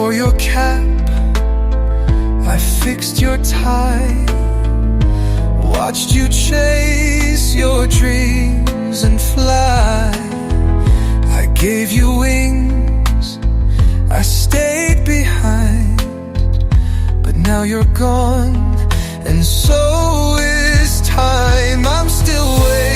wore your cap, I fixed your tie, watched you chase your dreams and fly. I gave you wings, I stayed behind, but now you're gone, and so is time. I'm still waiting